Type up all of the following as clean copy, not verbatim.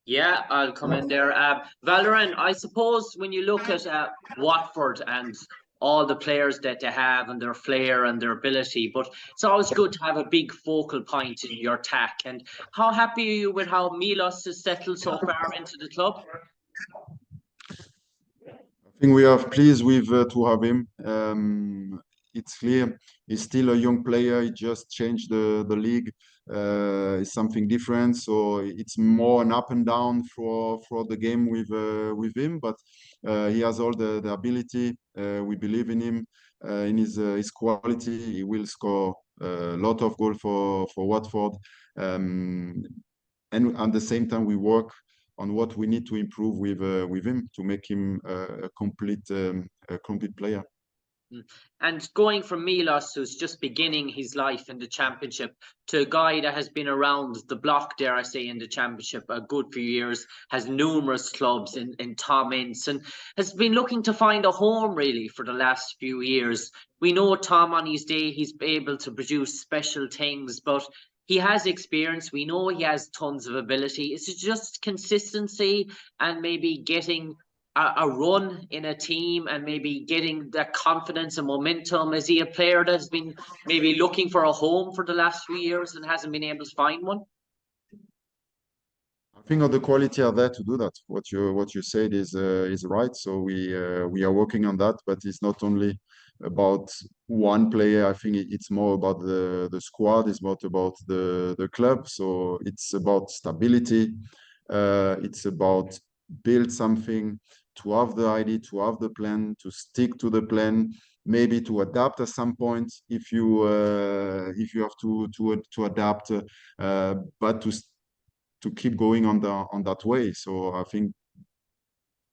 Yeah, I'll come in there. Valorant, I suppose when you look at Watford and all the players that they have and their flair and their ability, but it's always good to have a big focal point in your attack. And how happy are you with how Milos has settled so far into the club? I think we are pleased with to have him. It's clear he's still a young player. He just changed the league. It's something different, so it's more an up and down for the game with him. But he has all the ability. We believe in him, in his quality. He will score a lot of goals for Watford. And at the same time, we work on what we need to improve with him to make him a complete player. And going from Milos, who's just beginning his life in the Championship, to a guy that has been around the block, dare I say, in the Championship a good few years, has numerous clubs in Tom Ince, and has been looking to find a home really for the last few years. We know Tom on his day, he's able to produce special things, but he has experience. We know he has tons of ability. It's just consistency and maybe getting a run in a team and maybe getting that confidence and momentum. Is he a player that's been maybe looking for a home for the last few years and hasn't been able to find one? I think all the quality are there to do that. What you said is right. So we are working on that, but it's not only about one player. I think it's more about the squad. It's not about the club. So it's about stability. It's about build something, to have the idea, to have the plan, to stick to the plan, maybe to adapt at some point if you have to adapt, but to keep going on that way. So I think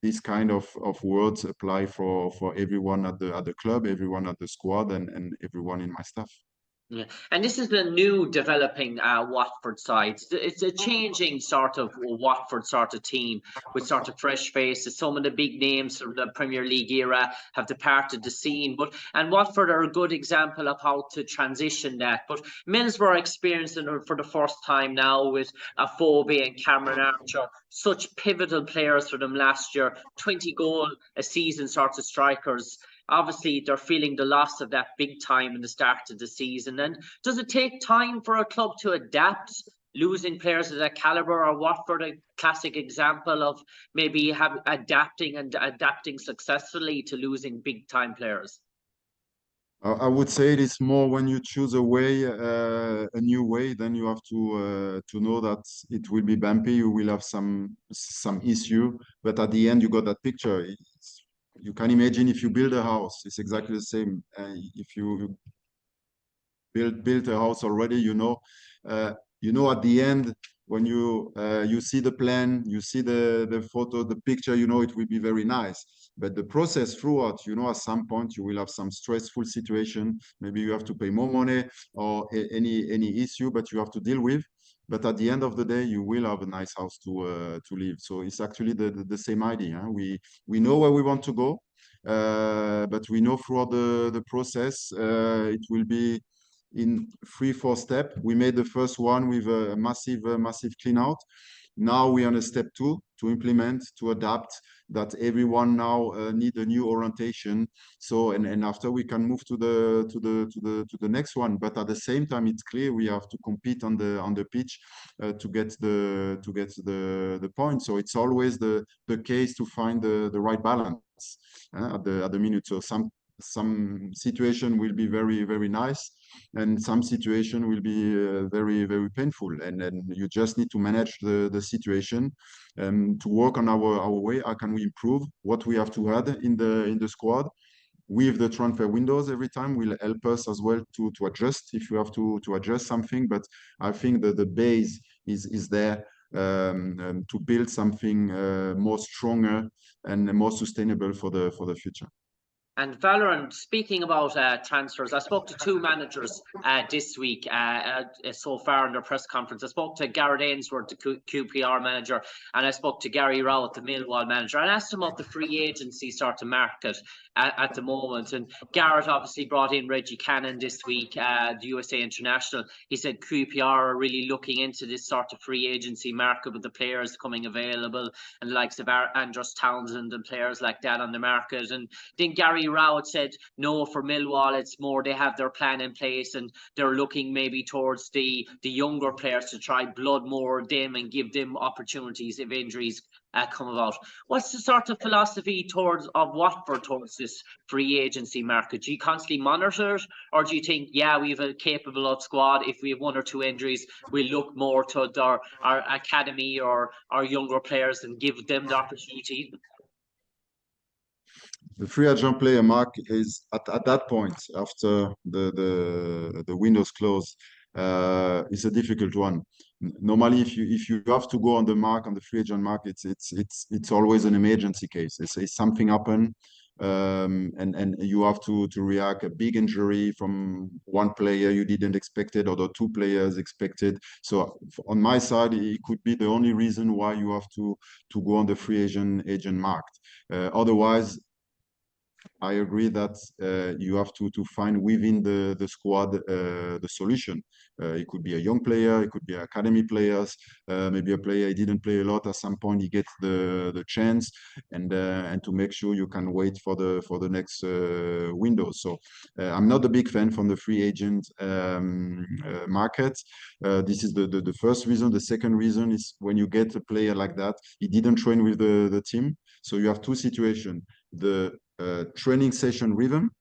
these kind of words apply for everyone at the club, everyone at the squad, and everyone in my staff. Yeah, and this is the new developing Watford side. It's a changing sort of Watford sort of team with sort of fresh faces. Some of the big names from the Premier League era have departed the scene, and Watford are a good example of how to transition that. But Middlesbrough are experiencing it for the first time now with Afobe and Cameron Archer, such pivotal players for them last year, 20 goal a season sort of strikers. Obviously, they're feeling the loss of that big time in the start of the season. And does it take time for a club to adapt, losing players of that caliber? Or Watford a classic example of maybe adapting successfully to losing big time players? I would say it is more when you choose a way, a new way, then you have to know that it will be bumpy. You will have some issue, but at the end you got that picture. You can imagine if you build a house, it's exactly the same. If you built a house already, at the end when you see the plan, you see the photo, the picture, it will be very nice. But the process throughout, at some point you will have some stressful situation. Maybe you have to pay more money or any issue, but you have to deal with. But at the end of the day, you will have a nice house to live. So it's actually the same idea. Huh? We know where we want to go, but we know throughout the process it will be in 3-4 steps. We made the first one with a massive clean out. Now we're on a step 2 to implement, to adapt, that everyone now need a new orientation. So and after we can move to the next one. But at the same time, it's clear we have to compete on the pitch to get the point. So it's always the case to find the right balance at the minute. So some situation will be very nice, and some situation will be very painful, and then you just need to manage the situation, to work on our way. How can we improve what we have to add in the squad? With the transfer windows every time will help us as well to adjust if you have to adjust something. But I think that the base is there to build something more stronger and more sustainable for the future. And Valerien, speaking about transfers, I spoke to two managers this week so far in their press conference. I spoke to Gareth Ainsworth, the QPR manager, and I spoke to Gary Rowett, the Millwall manager, and asked them about the free agency sort of market at the moment. And Gareth obviously brought in Reggie Cannon this week, the USA International. He said QPR are really looking into this sort of free agency market with the players coming available and the likes of Andros Townsend and players like that on the market. And then Gary Rowett said, no, for Millwall, it's more they have their plan in place and they're looking maybe towards the younger players to try blood more them and give them opportunities if injuries come about. What's the sort of philosophy of Watford towards this free agency market? Do you constantly monitor it, or do you think, yeah, we have a capable of squad, if we have one or two injuries, we'll look more to our academy or our younger players and give them the opportunity? The free agent player market is at that point after the windows close is a difficult one. Normally, if you have to go on the on the free agent market, it's always an emergency case. It's something happen, and you have to react. A big injury from one player you didn't expect it, or the two players expected. So on my side, it could be the only reason why you have to go on the free agent market. Otherwise, I agree that you have to find within the squad the solution. It could be a young player, it could be academy players, maybe a player he didn't play a lot. At some point, he gets the chance, and to make sure you can wait for the next window. So I'm not a big fan from the free agent market. This is the first reason. The second reason is when you get a player like that, he didn't train with the team. So you have two situations. The training session rhythm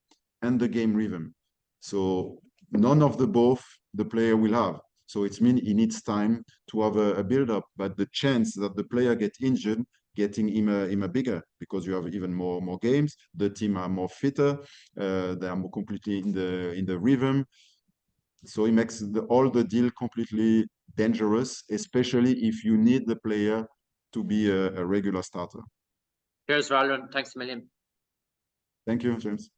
and the game rhythm. So none of the both the player will have. So it means he needs time to have a build-up, but the chance that the player gets injured, getting him a bigger, because you have even more games. The team are more fitter. They are more completely in the rhythm. So it makes all the deal completely dangerous, especially if you need the player to be a regular starter. Cheers, Valerien. Thanks a million. Thank you, James.